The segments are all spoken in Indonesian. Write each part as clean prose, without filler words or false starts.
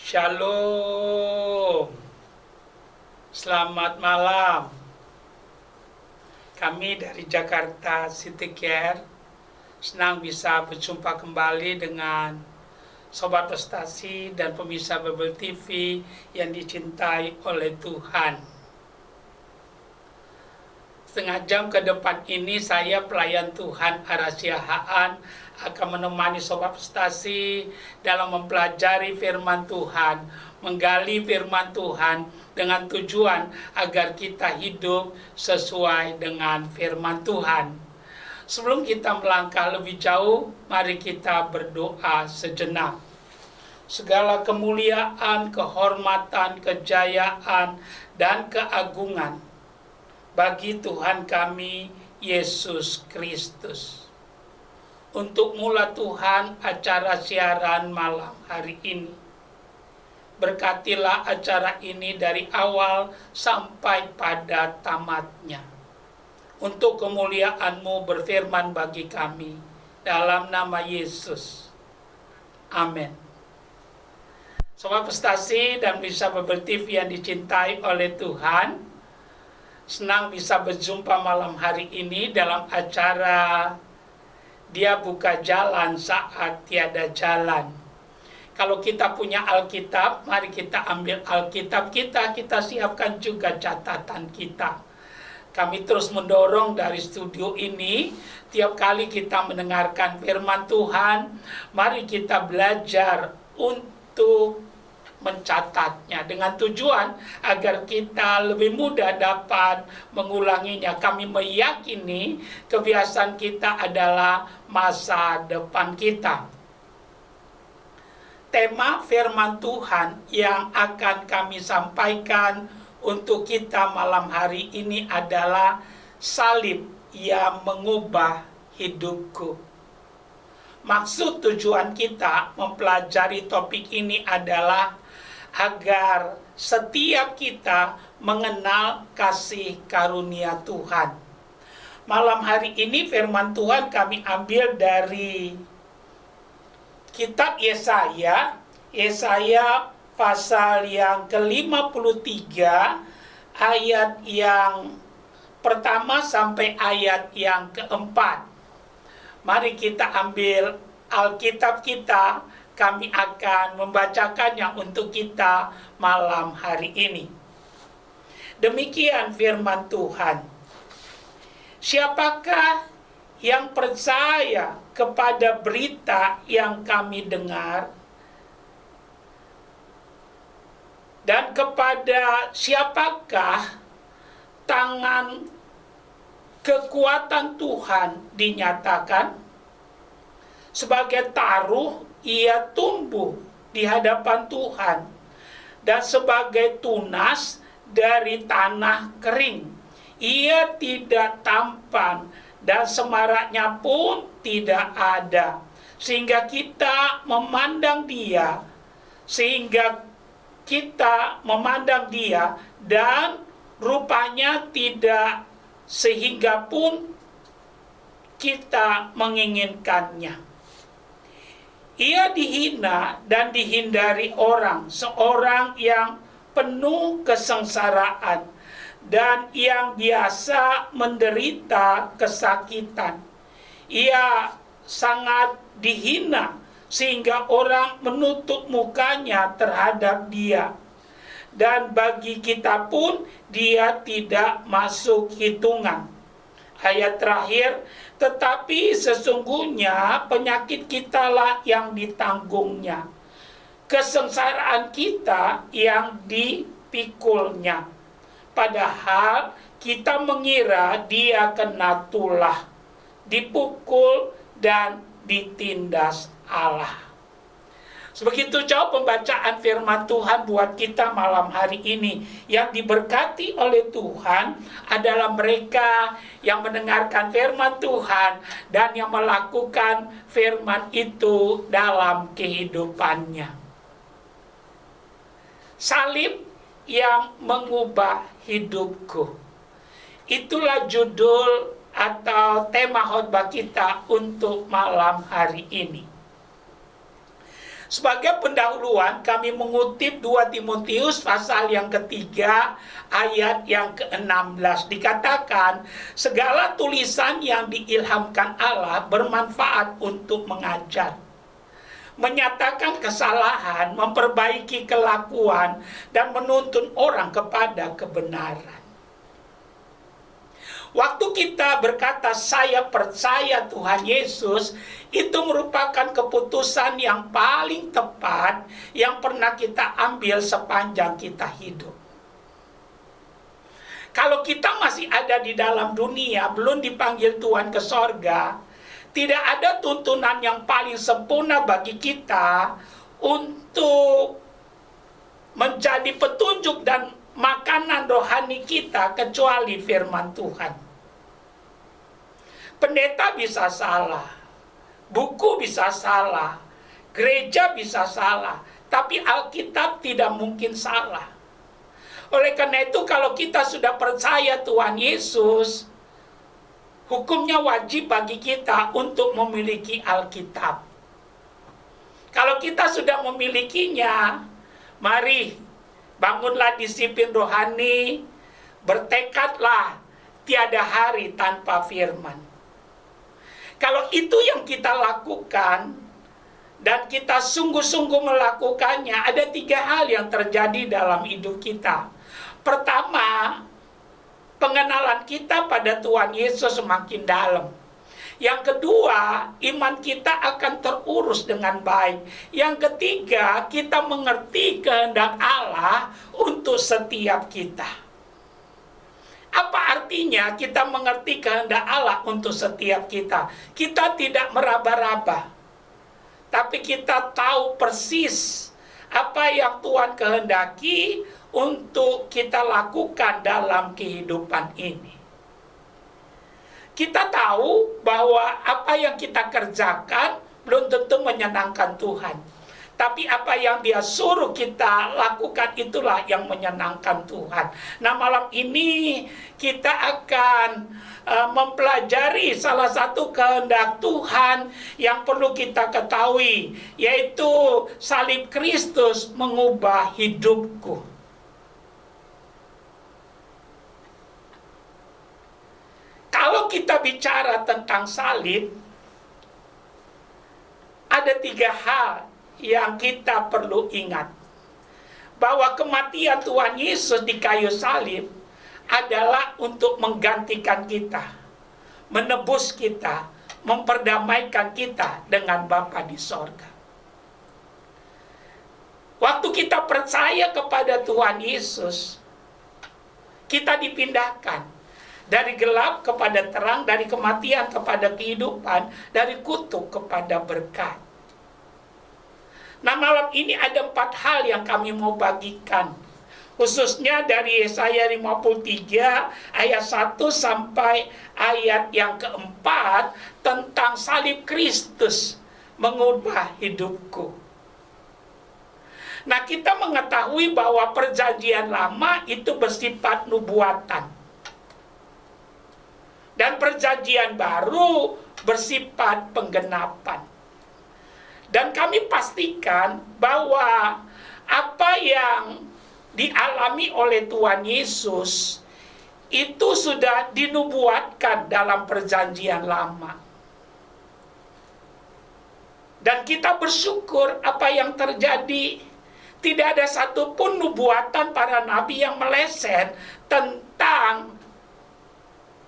Shalom, selamat malam. Kami dari Jakarta City Care senang bisa berjumpa kembali dengan Sobat Prestasi dan pemirsa Bible TV yang dicintai oleh Tuhan. Setengah jam ke depan ini saya pelayan Tuhan Arasia Haan akan menemani Sobat Prestasi dalam mempelajari firman Tuhan, menggali firman Tuhan dengan tujuan agar kita hidup sesuai dengan firman Tuhan. Sebelum kita melangkah lebih jauh, mari kita berdoa sejenak. Segala kemuliaan, kehormatan, kejayaan, dan keagungan bagi Tuhan kami, Yesus Kristus. Untuk mula Tuhan acara siaran malam hari ini. Berkatilah acara ini dari awal sampai pada tamatnya. Untuk kemuliaan-Mu berfirman bagi kami. Dalam nama Yesus. Amin. Sobat Prestasi dan bisa Bible TV yang dicintai oleh Tuhan, senang bisa berjumpa malam hari ini dalam acara Dia Buka Jalan Saat Tiada Jalan. Kalau kita punya Alkitab, mari kita ambil Alkitab kita siapkan juga catatan kita. Kami terus mendorong dari studio ini, tiap kali kita mendengarkan firman Tuhan, mari kita belajar untuk mencatatnya dengan tujuan agar kita lebih mudah dapat mengulanginya. Kami meyakini kebiasaan kita adalah masa depan kita. Tema firman Tuhan yang akan kami sampaikan untuk kita malam hari ini adalah salib yang mengubah hidupku. Maksud tujuan kita mempelajari topik ini adalah agar setiap kita mengenal kasih karunia Tuhan. Malam hari ini firman Tuhan kami ambil dari kitab Yesaya pasal yang ke-53 ayat yang pertama sampai ayat yang keempat. Mari kita ambil Alkitab kita, kami akan membacakannya untuk kita malam hari ini. Demikian firman Tuhan. Siapakah yang percaya kepada berita yang kami dengar? Dan kepada siapakah tangan kekuatan Tuhan dinyatakan? Sebagai taruh ia tumbuh di hadapan Tuhan, dan sebagai tunas dari tanah kering. Ia tidak tampan, dan semaraknya pun tidak ada. Sehingga kita memandang dia, dan rupanya tidak, sehingga pun kita menginginkannya. Ia dihina dan dihindari orang, seorang yang penuh kesengsaraan dan yang biasa menderita kesakitan. Ia sangat dihina sehingga orang menutup mukanya terhadap dia. Dan bagi kita pun dia tidak masuk hitungan. Ayat terakhir, tetapi sesungguhnya penyakit kitalah yang ditanggungnya, kesengsaraan kita yang dipikulnya. Padahal kita mengira dia kena tulah, dipukul dan ditindas Allah. Sebegitu jauh pembacaan firman Tuhan buat kita malam hari ini. Yang diberkati oleh Tuhan adalah mereka yang mendengarkan firman Tuhan dan yang melakukan firman itu dalam kehidupannya. Salib yang mengubah hidupku. Itulah judul atau tema khotbah kita untuk malam hari ini. Sebagai pendahuluan, kami mengutip 2 Timotius pasal yang ketiga, ayat yang ke-16. Dikatakan, segala tulisan yang diilhamkan Allah bermanfaat untuk mengajar, menyatakan kesalahan, memperbaiki kelakuan, dan menuntun orang kepada kebenaran. Waktu kita berkata saya percaya Tuhan Yesus, itu merupakan keputusan yang paling tepat yang pernah kita ambil sepanjang kita hidup. Kalau kita masih ada di dalam dunia, belum dipanggil Tuhan ke sorga, tidak ada tuntunan yang paling sempurna bagi kita untuk menjadi petunjuk dan makanan rohani kita kecuali firman Tuhan. Pendeta bisa salah, buku bisa salah, gereja bisa salah, tapi Alkitab tidak mungkin salah. Oleh karena itu, kalau kita sudah percaya Tuhan Yesus, hukumnya wajib bagi kita untuk memiliki Alkitab. Kalau kita sudah memilikinya, mari bangunlah disiplin rohani, bertekadlah tiada hari tanpa firman. Kalau itu yang kita lakukan dan kita sungguh-sungguh melakukannya, ada 3 hal yang terjadi dalam hidup kita. Pertama, pengenalan kita pada Tuhan Yesus semakin dalam. Yang kedua, iman kita akan terurus dengan baik. Yang ketiga, kita mengerti kehendak Allah untuk setiap kita. Apa artinya kita mengerti kehendak Allah untuk setiap kita? Kita tidak meraba-raba, tapi kita tahu persis apa yang Tuhan kehendaki untuk kita lakukan dalam kehidupan ini. Kita tahu bahwa apa yang kita kerjakan belum tentu menyenangkan Tuhan, tapi apa yang Dia suruh kita lakukan itulah yang menyenangkan Tuhan. Nah, malam ini kita akan mempelajari salah satu kehendak Tuhan yang perlu kita ketahui, yaitu salib Kristus mengubah hidupku. Kalau kita bicara tentang salib, ada 3 hal yang kita perlu ingat. Bahwa kematian Tuhan Yesus di kayu salib adalah untuk menggantikan kita, menebus kita, memperdamaikan kita dengan Bapa di sorga. Waktu kita percaya kepada Tuhan Yesus, kita dipindahkan dari gelap kepada terang, dari kematian kepada kehidupan, dari kutuk kepada berkat. Nah, malam ini ada 4 hal yang kami mau bagikan, khususnya dari Yesaya 53 ayat 1 sampai ayat yang keempat tentang salib Kristus mengubah hidupku. Nah, kita mengetahui bahwa perjanjian lama itu bersifat nubuatan, dan perjanjian baru bersifat penggenapan. Dan kami pastikan bahwa apa yang dialami oleh Tuhan Yesus itu sudah dinubuatkan dalam perjanjian lama. Dan kita bersyukur apa yang terjadi. Tidak ada satupun nubuatan para nabi yang meleset tentang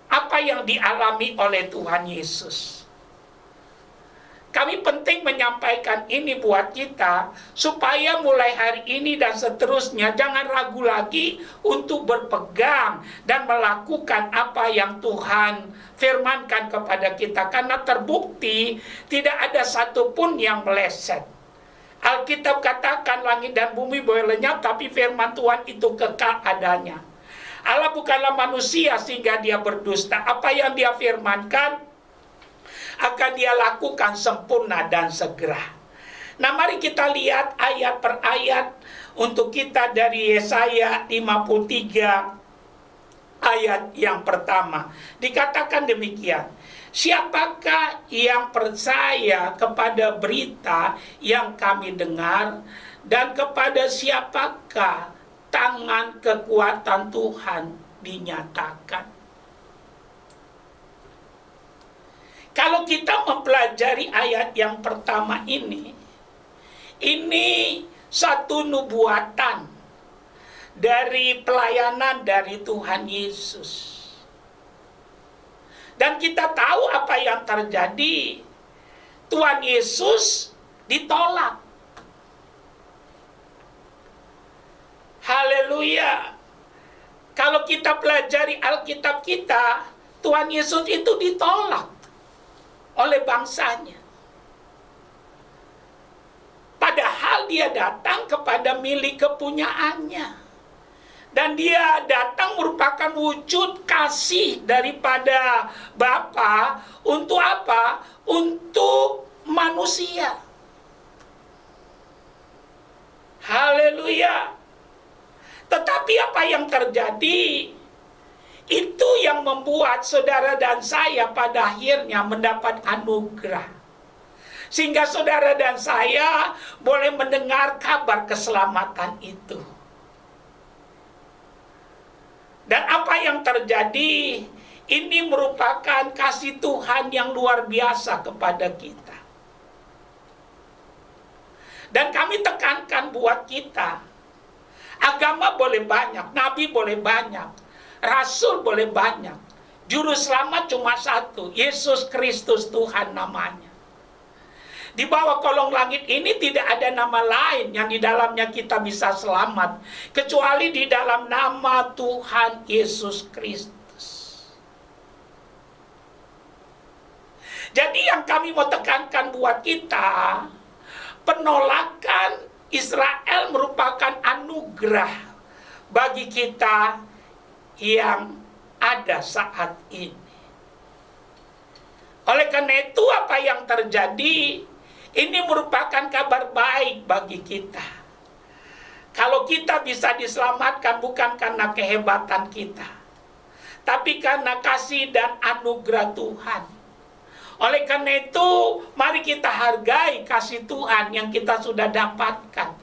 apa yang dialami oleh Tuhan Yesus. Kami penting menyampaikan ini buat kita, supaya mulai hari ini dan seterusnya jangan ragu lagi untuk berpegang dan melakukan apa yang Tuhan firmankan kepada kita. Karena terbukti tidak ada satupun yang meleset. Alkitab katakan langit dan bumi boleh lenyap, tapi firman Tuhan itu kekal adanya. Allah bukanlah manusia sehingga Dia berdusta. Apa yang Dia firmankan akan Dia lakukan sempurna dan segera. Nah, mari kita lihat ayat per ayat untuk kita dari Yesaya 53 ayat yang pertama. Dikatakan demikian, Siapakah yang percaya kepada berita yang kami dengar, dan kepada siapakah tangan kekuatan Tuhan dinyatakan? Kalau kita mempelajari ayat yang pertama ini satu nubuatan dari pelayanan dari Tuhan Yesus. Dan kita tahu apa yang terjadi. Tuhan Yesus ditolak. Haleluya. Kalau kita pelajari Alkitab kita, Tuhan Yesus itu ditolak oleh bangsanya. Padahal dia datang kepada milik kepunyaannya. Dan dia datang merupakan wujud kasih daripada Bapa untuk apa? Untuk manusia. Haleluya. Tetapi apa yang terjadi? Itu yang membuat saudara dan saya pada akhirnya mendapat anugerah. Sehingga saudara dan saya boleh mendengar kabar keselamatan itu. Dan apa yang terjadi, ini merupakan kasih Tuhan yang luar biasa kepada kita. Dan kami tekankan buat kita, agama boleh banyak, nabi boleh banyak, rasul boleh banyak, juru selamat cuma satu, Yesus Kristus Tuhan namanya. Di bawah kolong langit ini tidak ada nama lain yang di dalamnya kita bisa selamat, kecuali di dalam nama Tuhan Yesus Kristus. Jadi yang kami mau tekankan buat kita, penolakan Israel merupakan anugerah bagi kita yang ada saat ini. Oleh karena itu apa yang terjadi, ini merupakan kabar baik bagi kita. Kalau kita bisa diselamatkan bukan karena kehebatan kita, tapi karena kasih dan anugerah Tuhan. Oleh karena itu, mari kita hargai kasih Tuhan yang kita sudah dapatkan.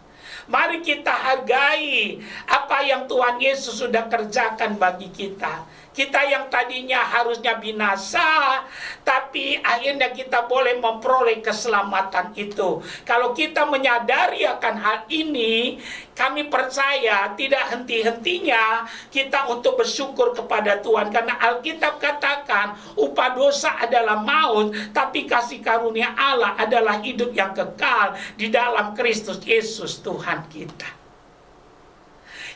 Mari kita hargai apa yang Tuhan Yesus sudah kerjakan bagi kita. Kita yang tadinya harusnya binasa, tapi akhirnya kita boleh memperoleh keselamatan itu. Kalau kita menyadari akan hal ini, kami percaya tidak henti-hentinya kita untuk bersyukur kepada Tuhan. Karena Alkitab katakan, upah dosa adalah maut, tapi kasih karunia Allah adalah hidup yang kekal di dalam Kristus Yesus Tuhan kita.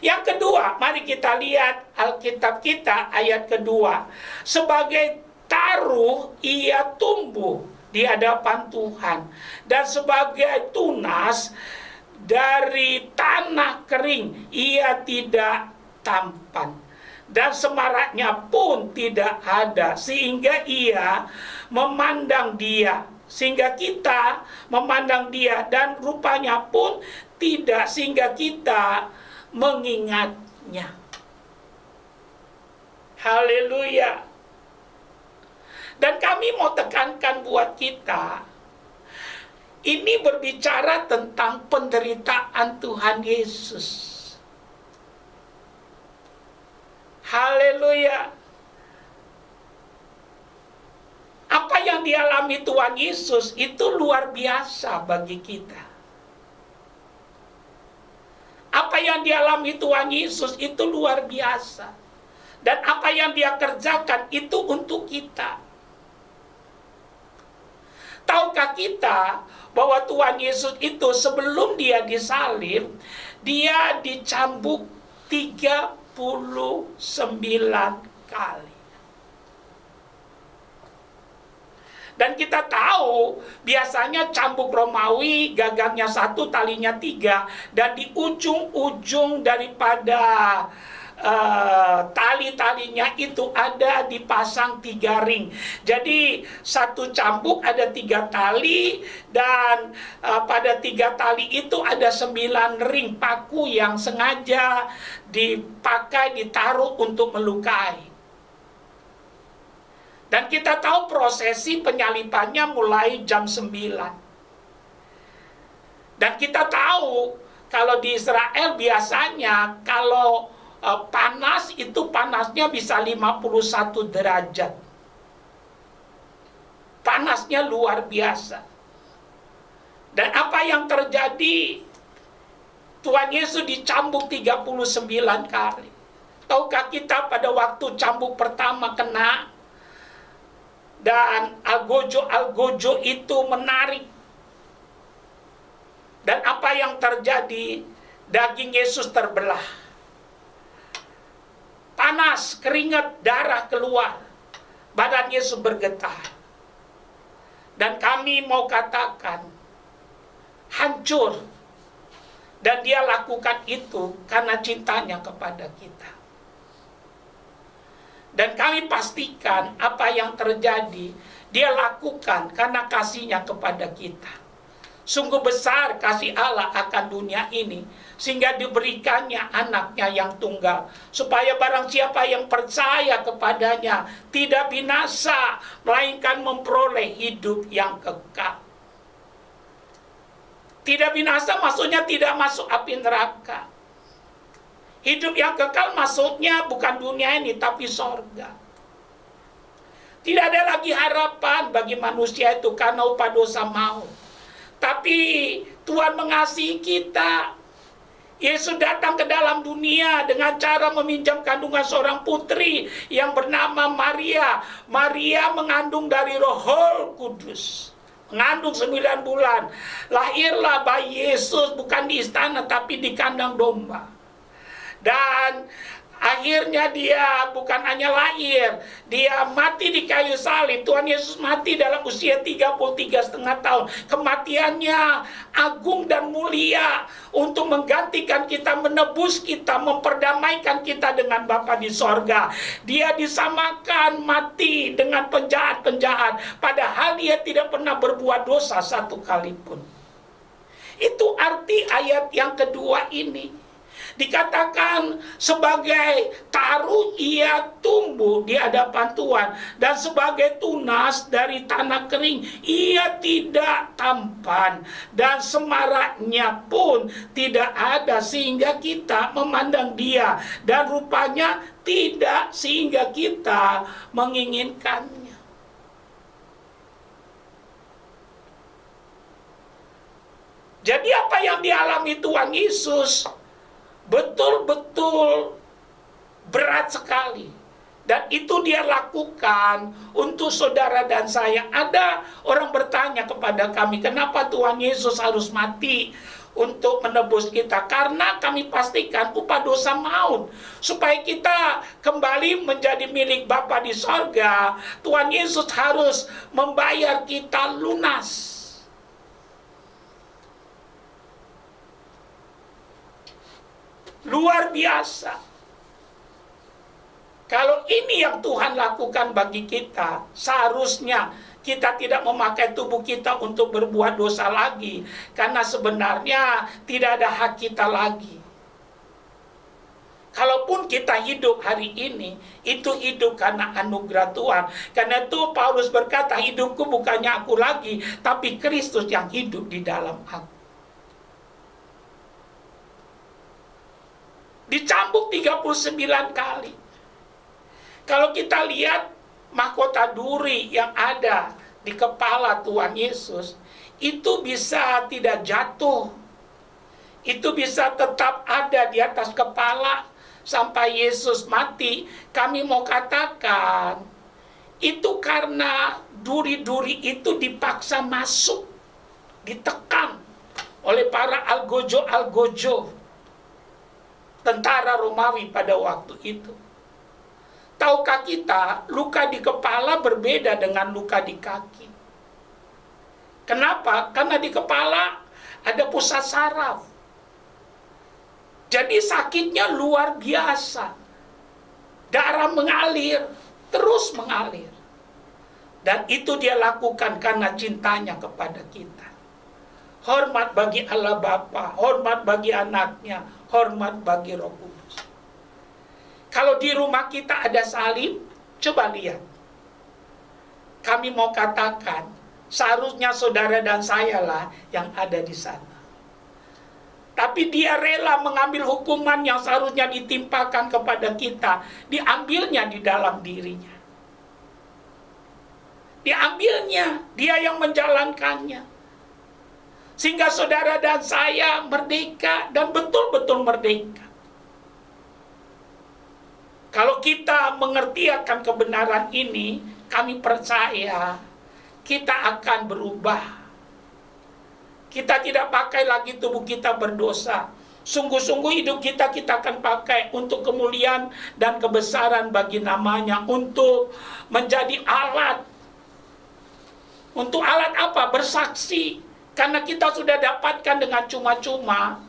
Yang kedua, mari kita lihat Alkitab kita ayat kedua. Sebagai taruh ia tumbuh di hadapan Tuhan, dan sebagai tunas dari tanah kering ia tidak tampan, dan semaraknya pun tidak ada, sehingga ia memandang dia, sehingga kita memandang dia, dan rupanya pun tidak, sehingga kita mengingatnya. Haleluya. Dan kami mau tekankan buat kita, ini berbicara tentang penderitaan Tuhan Yesus. Haleluya. Apa yang dialami Tuhan Yesus itu luar biasa bagi kita. Apa yang dialami Tuhan Yesus itu luar biasa. Dan apa yang dia kerjakan itu untuk kita. Tahukah kita bahwa Tuhan Yesus itu sebelum dia disalib, dia dicambuk 39 kali. Dan kita tahu biasanya cambuk Romawi gagangnya 1, talinya 3, dan di ujung-ujung daripada tali-talinya itu ada dipasang 3 ring. Jadi satu cambuk ada 3 tali, dan pada 3 tali itu ada 9 ring paku yang sengaja dipakai, ditaruh untuk melukai. Dan kita tahu prosesi penyalibannya mulai jam 9. Dan kita tahu kalau di Israel biasanya kalau panas itu panasnya bisa 51 derajat. Panasnya luar biasa. Dan apa yang terjadi? Tuhan Yesus dicambuk 39 kali. Tahukah kita pada waktu cambuk pertama kena, dan algojo itu menarik. Dan apa yang terjadi? Daging Yesus terbelah. Panas, keringat, darah keluar. Badan Yesus bergetar. Dan kami mau katakan, hancur. Dan dia lakukan itu karena cintanya kepada kita. Dan kami pastikan apa yang terjadi, dia lakukan karena kasihnya kepada kita. Sungguh besar kasih Allah akan dunia ini, sehingga diberikannya anaknya yang tunggal, supaya barang siapa yang percaya kepadanya tidak binasa, melainkan memperoleh hidup yang kekal. Tidak binasa maksudnya tidak masuk api neraka. Hidup yang kekal maksudnya bukan dunia ini, tapi sorga. Tidak ada lagi harapan bagi manusia itu karena upah dosa maut. Tapi Tuhan mengasihi kita. Yesus datang ke dalam dunia dengan cara meminjam kandungan seorang putri yang bernama Maria. Maria mengandung dari Roh Kudus. Mengandung 9 bulan. Lahirlah bayi Yesus bukan di istana tapi di kandang domba. Dan akhirnya dia bukan hanya lahir, dia mati di kayu salib. Tuhan Yesus mati dalam usia 33,5 tahun. Kematiannya agung dan mulia untuk menggantikan kita, menebus kita, memperdamaikan kita dengan Bapa di sorga. Dia disamakan mati dengan penjahat-penjahat, padahal dia tidak pernah berbuat dosa satu kali pun. Itu arti ayat yang kedua ini. Dikatakan sebagai taruh ia tumbuh di hadapan Tuhan, dan sebagai tunas dari tanah kering ia tidak tampan, dan semaraknya pun tidak ada sehingga kita memandang dia, dan rupanya tidak sehingga kita menginginkannya. Jadi apa yang dialami Tuhan Yesus betul-betul berat sekali. Dan itu dia lakukan untuk saudara dan saya. Ada orang bertanya kepada kami, kenapa Tuhan Yesus harus mati untuk menebus kita? Karena kami pastikan upah dosa maut. Supaya kita kembali menjadi milik Bapa di sorga, Tuhan Yesus harus membayar kita lunas. Luar biasa. Kalau ini yang Tuhan lakukan bagi kita, seharusnya kita tidak memakai tubuh kita untuk berbuat dosa lagi, karena sebenarnya tidak ada hak kita lagi. Kalaupun kita hidup hari ini, itu hidup karena anugerah Tuhan. Karena itu Paulus berkata, hidupku bukannya aku lagi, tapi Kristus yang hidup di dalam aku. Dicambuk 39 kali. Kalau kita lihat mahkota duri yang ada di kepala Tuhan Yesus, itu bisa tidak jatuh. Itu bisa tetap ada di atas kepala sampai Yesus mati. Kami mau katakan, itu karena duri-duri itu dipaksa masuk, ditekan oleh para algojo tentara Romawi pada waktu itu. Tahukah kita, luka di kepala berbeda dengan luka di kaki. Kenapa? Karena di kepala ada pusat saraf. Jadi sakitnya luar biasa. Darah mengalir, terus mengalir. Dan itu dia lakukan karena cintanya kepada kita. Hormat bagi Allah Bapa, hormat bagi anaknya, hormat bagi Roh Kudus. Kalau di rumah kita ada salib, coba lihat. kami mau katakan, seharusnya saudara dan saya lah yang ada di sana. Tapi dia rela mengambil hukuman yang seharusnya ditimpakan kepada kita, diambilnya di dalam dirinya. Diambilnya, dia yang menjalankannya. Sehingga saudara dan saya merdeka dan betul-betul merdeka. Kalau kita mengerti akan kebenaran ini, kami percaya kita akan berubah. Kita tidak pakai lagi tubuh kita berdosa. Sungguh-sungguh hidup kita akan pakai untuk kemuliaan dan kebesaran bagi namanya. Untuk menjadi alat. Untuk alat apa? Bersaksi. Karena kita sudah dapatkan dengan cuma-cuma,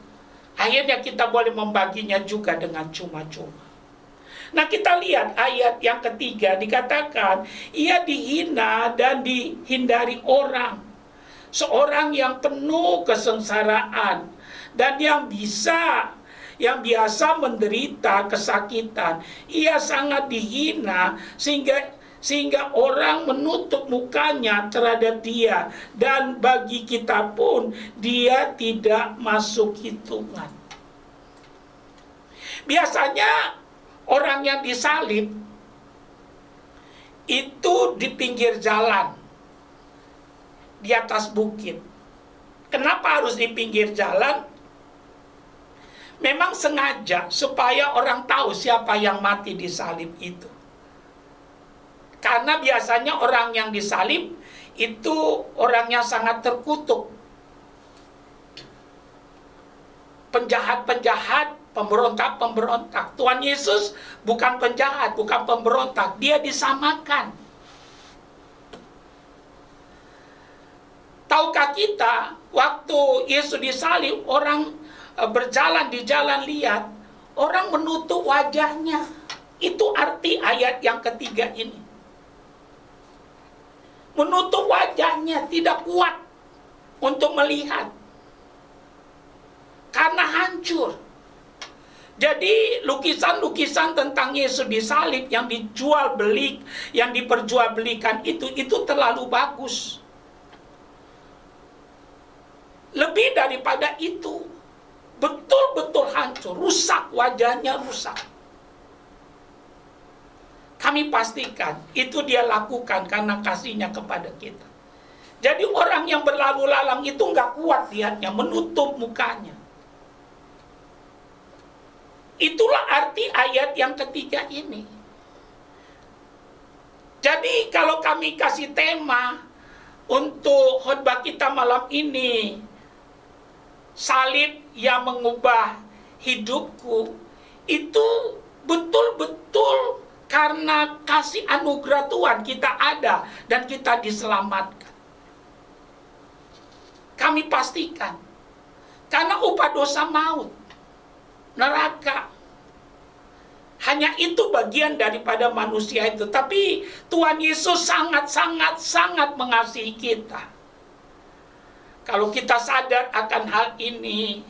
akhirnya kita boleh membaginya juga dengan cuma-cuma. Nah, kita lihat ayat yang ketiga, dikatakan ia dihina dan dihindari orang. Seorang yang penuh kesengsaraan dan yang biasa menderita kesakitan. Ia sangat dihina sehingga orang menutup mukanya terhadap dia, dan bagi kita pun dia tidak masuk hitungan. Biasanya orang yang disalib itu di pinggir jalan, di atas bukit. Kenapa harus di pinggir jalan? Memang sengaja supaya orang tahu siapa yang mati di salib itu. Karena biasanya orang yang disalib itu orangnya sangat terkutuk. Penjahat-penjahat, pemberontak-pemberontak. Tuhan Yesus bukan penjahat, bukan pemberontak. Dia disamakan. Tahukah kita, waktu Yesus disalib, orang berjalan di jalan liat, orang menutup wajahnya. Itu arti ayat yang ketiga ini. Menutup wajahnya, tidak kuat untuk melihat. Karena hancur. Jadi lukisan-lukisan tentang Yesus disalib yang yang diperjualbelikan itu terlalu bagus. Lebih daripada itu, betul-betul hancur, rusak, wajahnya rusak. Kami pastikan itu dia lakukan karena kasihnya kepada kita. Jadi orang yang berlalu lalang itu nggak kuat lihatnya, menutup mukanya. Itulah arti ayat yang ketiga ini. Jadi kalau kami kasih tema untuk khotbah kita malam ini, salib yang mengubah hidupku, itu betul-betul karena kasih anugerah Tuhan kita ada dan kita diselamatkan. Kami pastikan, karena upah dosa maut, neraka. Hanya itu bagian daripada manusia itu. Tapi Tuhan Yesus sangat mengasihi kita. Kalau kita sadar akan hal ini,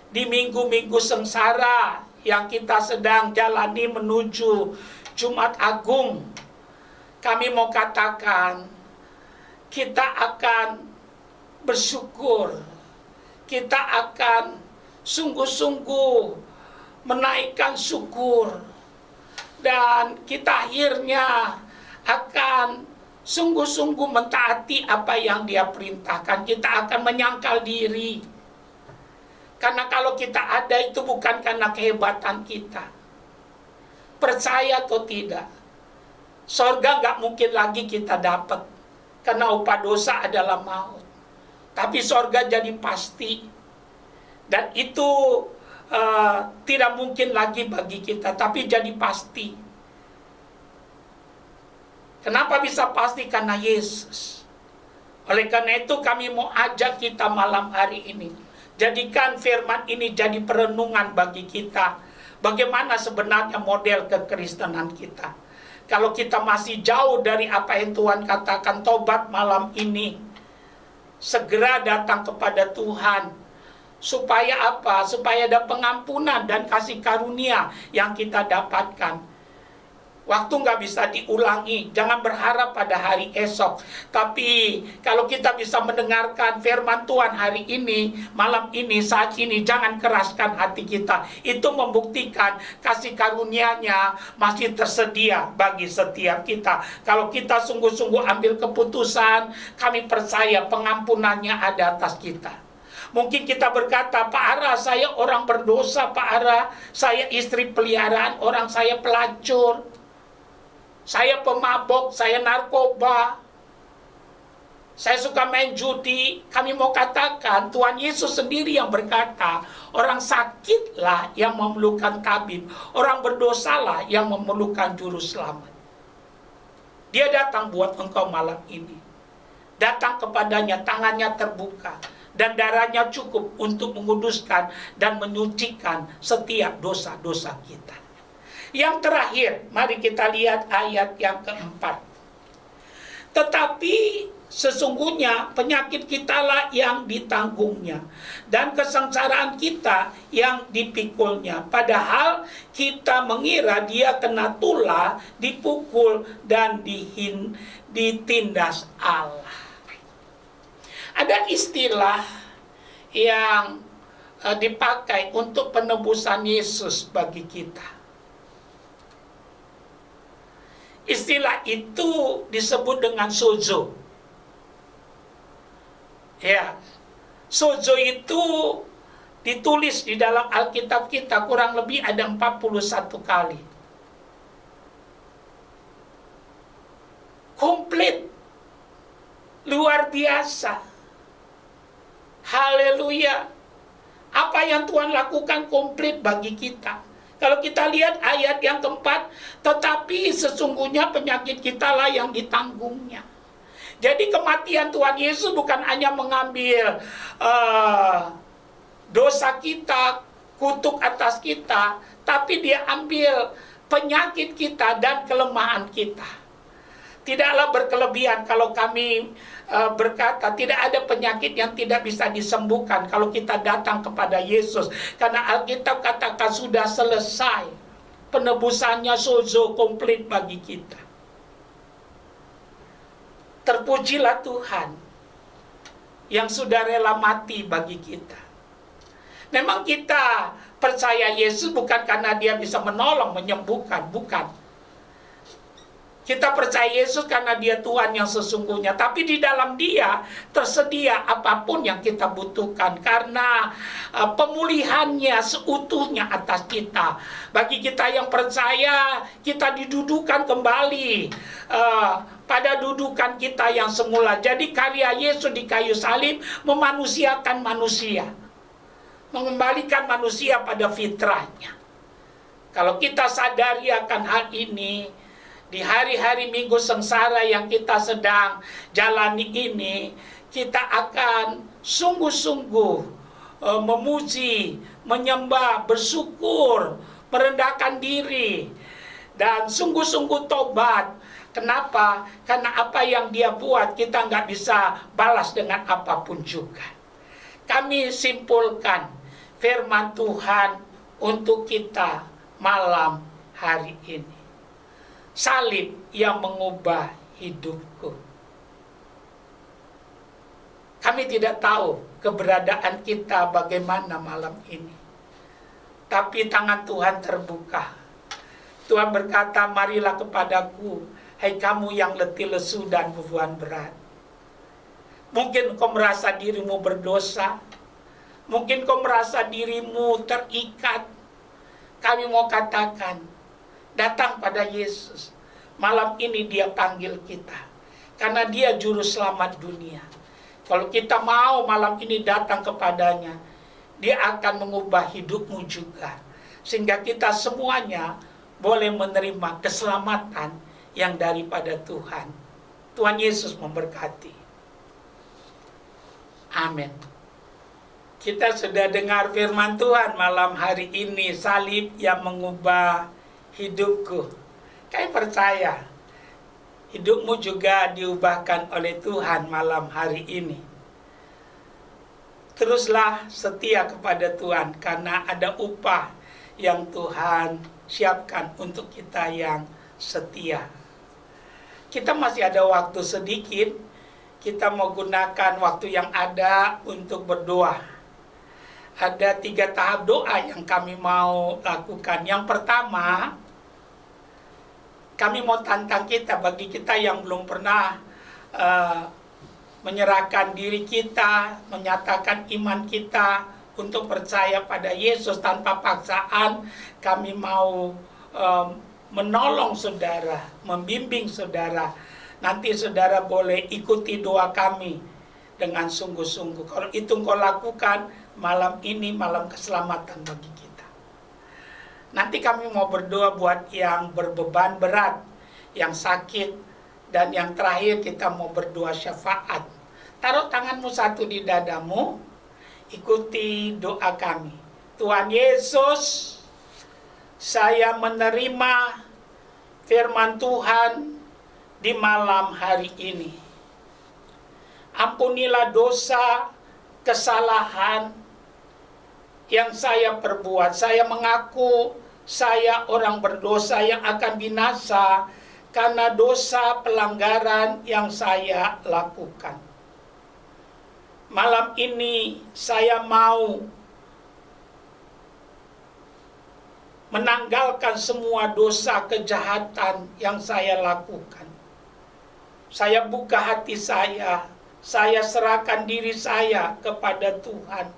di minggu-minggu sengsara yang kita sedang jalani menuju Jumat Agung, kami mau katakan, kita akan bersyukur. Kita akan sungguh-sungguh menaikkan syukur. Dan kita akhirnya akan sungguh-sungguh mentaati apa yang Dia perintahkan. Kita akan menyangkal diri. Karena kalau kita ada itu bukan karena kehebatan kita. Percaya atau tidak, sorga gak mungkin lagi kita dapat. Karena upah dosa adalah maut. Tapi sorga jadi pasti. Dan itu tidak mungkin lagi bagi kita, tapi jadi pasti. Kenapa bisa pasti? Karena Yesus. Oleh karena itu kami mau ajak kita malam hari ini, jadikan firman ini jadi perenungan bagi kita. Bagaimana sebenarnya model kekristenan kita. Kalau kita masih jauh dari apa yang Tuhan katakan, tobat malam ini. Segera datang kepada Tuhan. Supaya apa? Supaya ada pengampunan dan kasih karunia yang kita dapatkan. Waktu nggak bisa diulangi, jangan berharap pada hari esok. Tapi kalau kita bisa mendengarkan firman Tuhan hari ini, malam ini, saat ini, jangan keraskan hati kita. Itu membuktikan kasih karunia-Nya masih tersedia bagi setiap kita. Kalau kita sungguh-sungguh ambil keputusan, kami percaya pengampunannya ada atas kita. Mungkin kita berkata, Pak Ara, saya orang berdosa, Pak Ara, saya istri peliharaan orang, saya pelacur, saya pemabok, saya narkoba, saya suka main judi. Kami mau katakan, Tuhan Yesus sendiri yang berkata, orang sakitlah yang memerlukan tabib, orang berdosalah yang memerlukan juru selamat. Dia datang buat engkau malam ini. Datang kepadanya, tangannya terbuka, dan darahnya cukup untuk menguduskan dan menyucikan setiap dosa-dosa kita. Yang terakhir, mari kita lihat ayat yang keempat. Tetapi sesungguhnya penyakit kitalah yang ditanggungnya, dan kesengsaraan kita yang dipikulnya. Padahal kita mengira dia kena tulah, dipukul, dan ditindas Allah. Ada istilah yang dipakai untuk penebusan Yesus bagi kita. Istilah itu disebut dengan sozo. Ya, sozo itu ditulis di dalam Alkitab kita kurang lebih ada 41 kali. Komplit. Luar biasa. Haleluya. Apa yang Tuhan lakukan komplit bagi kita. Kalau kita lihat ayat yang keempat, tetapi sesungguhnya penyakit kitalah yang ditanggungnya. Jadi kematian Tuhan Yesus bukan hanya mengambil dosa kita, kutuk atas kita, tapi dia ambil penyakit kita dan kelemahan kita. Tidaklah berkelebihan kalau kami berkata tidak ada penyakit yang tidak bisa disembuhkan kalau kita datang kepada Yesus. Karena Alkitab katakan sudah selesai. Penebusannya sozo komplit bagi kita. Terpujilah Tuhan yang sudah rela mati bagi kita. Memang kita percaya Yesus bukan karena dia bisa menolong, menyembuhkan, bukan. Kita percaya Yesus karena dia Tuhan yang sesungguhnya. Tapi di dalam dia tersedia apapun yang kita butuhkan. Karena pemulihannya seutuhnya atas kita. Bagi kita yang percaya, kita didudukan kembali pada dudukan kita yang semula. Jadi karya Yesus di kayu salib memanusiakan manusia. Mengembalikan manusia pada fitrahnya. Kalau kita sadari akan hal ini, di hari-hari minggu sengsara yang kita sedang jalani ini, kita akan sungguh-sungguh memuji, menyembah, bersyukur, merendahkan diri, dan sungguh-sungguh tobat. Kenapa? Karena apa yang dia buat kita nggak bisa balas dengan apapun juga. Kami simpulkan firman Tuhan untuk kita malam hari ini. Salib yang mengubah hidupku. Kami tidak tahu keberadaan kita bagaimana malam ini. Tapi tangan Tuhan terbuka. Tuhan berkata, marilah kepadaku, hai kamu yang letih lesu dan beban berat. Mungkin kau merasa dirimu berdosa. Mungkin kau merasa dirimu terikat. Kami mau katakan, datang pada Yesus. Malam ini dia panggil kita. Karena dia juru selamat dunia. Kalau kita mau malam ini datang kepadanya, dia akan mengubah hidupmu juga. Sehingga kita semuanya boleh menerima keselamatan yang daripada Tuhan. Tuhan Yesus memberkati. Amin. Kita sudah dengar firman Tuhan malam hari ini. Salib yang mengubah hidupku. Kami percaya hidupmu juga diubahkan oleh Tuhan malam hari ini. Teruslah setia kepada Tuhan karena ada upah yang Tuhan siapkan untuk kita yang setia. Kita masih ada waktu sedikit, kita mau gunakan waktu yang ada untuk berdoa. Ada 3 tahap doa yang kami mau lakukan. Yang pertama, kami mau tantang kita, bagi kita yang belum pernah menyerahkan diri kita, menyatakan iman kita untuk percaya pada Yesus tanpa paksaan. Kami mau menolong saudara, membimbing saudara. Nanti saudara boleh ikuti doa kami dengan sungguh-sungguh. Kalau itu engkau lakukan, malam ini malam keselamatan bagi kita. Nanti kami mau berdoa buat yang berbeban berat, yang sakit, dan yang terakhir kita mau berdoa syafaat. Taruh tanganmu satu di dadamu, ikuti doa kami. Tuhan Yesus, saya menerima firman Tuhan di malam hari ini. Ampunilah dosa, kesalahan yang saya perbuat. Saya mengaku saya orang berdosa yang akan binasa karena dosa pelanggaran yang saya lakukan. Malam ini saya mau menanggalkan semua dosa kejahatan yang saya lakukan. Saya buka hati saya serahkan diri saya kepada Tuhan.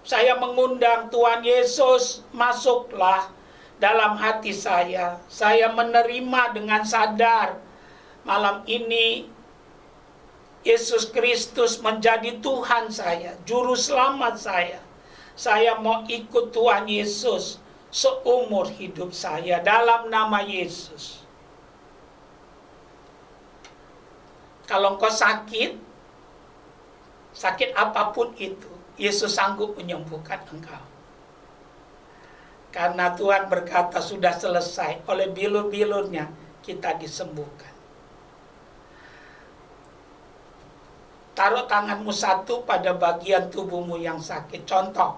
Saya mengundang Tuhan Yesus, masuklah dalam hati saya. Saya menerima dengan sadar malam ini Yesus Kristus menjadi Tuhan saya, juru selamat saya. Saya mau ikut Tuhan Yesus seumur hidup saya dalam nama Yesus. Kalau engkau sakit apapun itu, Yesus sanggup menyembuhkan engkau. Karena Tuhan berkata sudah selesai, oleh bilur-bilurnya kita disembuhkan. Taruh tanganmu satu pada bagian tubuhmu yang sakit. Contoh,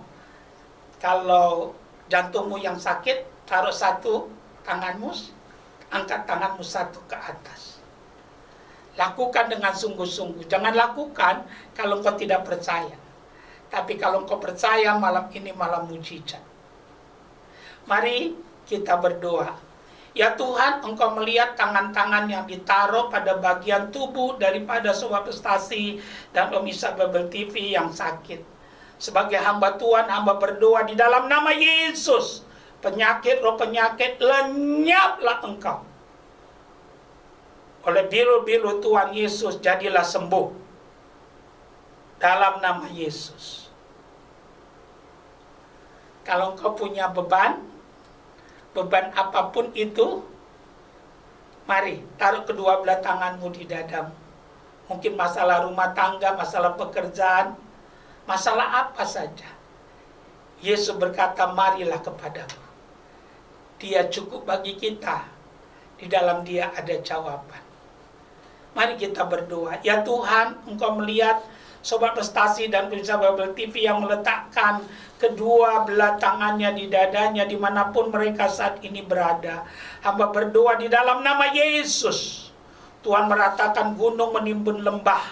kalau jantungmu yang sakit, taruh satu tanganmu, angkat tanganmu satu ke atas. Lakukan dengan sungguh-sungguh. Jangan lakukan kalau engkau tidak percaya. Tapi kalau engkau percaya, malam ini malam mujizat. Mari kita berdoa. Ya Tuhan, engkau melihat tangan-tangan yang ditaruh pada bagian tubuh daripada Sobat Prestasi dan pemirsa Bible TV yang sakit. Sebagai hamba Tuhan, hamba berdoa di dalam nama Yesus. Penyakit, roh penyakit, lenyaplah engkau. Oleh biru-biru Tuhan Yesus, jadilah sembuh. Dalam nama Yesus. Kalau engkau punya beban apapun itu, mari taruh kedua belah tanganmu di dadamu. Mungkin masalah rumah tangga, masalah pekerjaan, masalah apa saja. Yesus berkata, marilah kepadaku. Dia cukup bagi kita. Di dalam dia ada jawaban. Mari kita berdoa. Ya Tuhan, engkau melihat Sobat Prestasi dan pemirsa Bible TV yang meletakkan kedua belah tangannya di dadanya dimanapun mereka saat ini berada. Hamba berdoa di dalam nama Yesus. Tuhan meratakan gunung menimbun lembah,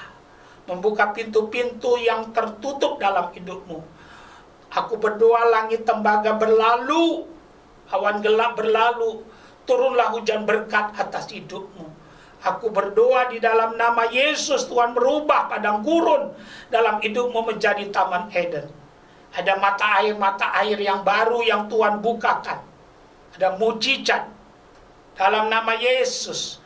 membuka pintu-pintu yang tertutup dalam hidupmu. Aku berdoa langit tembaga berlalu, awan gelap berlalu, turunlah hujan berkat atas hidupmu. Aku berdoa di dalam nama Yesus, Tuhan merubah padang gurun dalam hidupmu menjadi taman Eden. Ada mata air yang baru yang Tuhan bukakan. Ada mujizat dalam nama Yesus.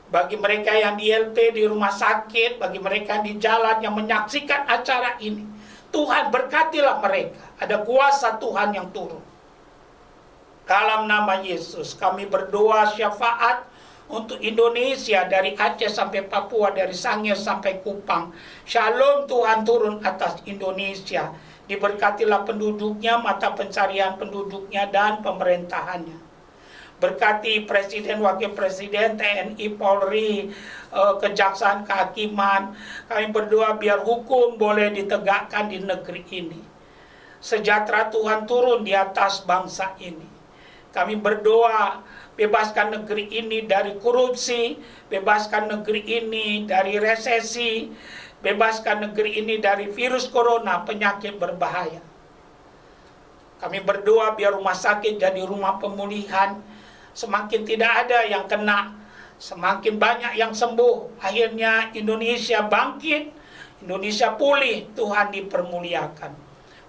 Bagi mereka yang di LP, di rumah sakit, bagi mereka yang di jalan yang menyaksikan acara ini, Tuhan berkatilah mereka. Ada kuasa Tuhan yang turun. Dalam nama Yesus kami berdoa syafaat untuk Indonesia, dari Aceh sampai Papua, dari Sangir sampai Kupang. Shalom Tuhan turun atas Indonesia. Diberkatilah penduduknya, mata pencarian penduduknya, dan pemerintahannya. Berkati Presiden, Wakil Presiden, TNI, Polri, Kejaksaan, Kehakiman. Kami berdoa biar hukum boleh ditegakkan di negeri ini. Sejahtera Tuhan turun di atas bangsa ini. Kami berdoa bebaskan negeri ini dari korupsi, bebaskan negeri ini dari resesi, bebaskan negeri ini dari virus corona, penyakit berbahaya. Kami berdoa biar rumah sakit jadi rumah pemulihan, semakin tidak ada yang kena, semakin banyak yang sembuh. Akhirnya Indonesia bangkit, Indonesia pulih, Tuhan dipermuliakan.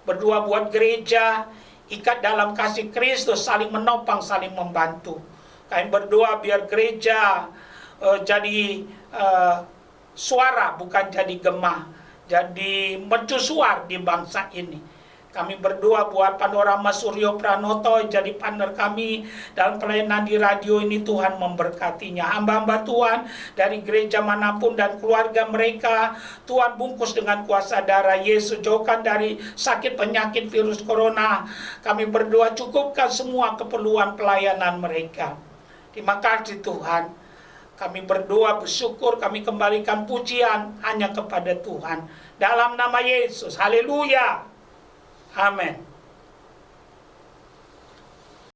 Berdoa buat gereja, ikat dalam kasih Kristus, saling menopang, saling membantu. Kami berdoa biar gereja jadi suara, bukan jadi gemah, jadi mercusuar di bangsa ini. Kami berdoa buat Panorama Suryo Pranoto jadi partner kami dalam pelayanan di radio ini. Tuhan memberkatinya. Hamba-hamba Tuhan dari gereja manapun dan keluarga mereka, Tuhan bungkus dengan kuasa darah Yesus. Jauhkan dari sakit penyakit virus corona. Kami berdoa cukupkan semua keperluan pelayanan mereka. Terima kasih Tuhan. Kami berdoa, bersyukur, kami kembalikan pujian hanya kepada Tuhan. Dalam nama Yesus. Haleluya. Amin.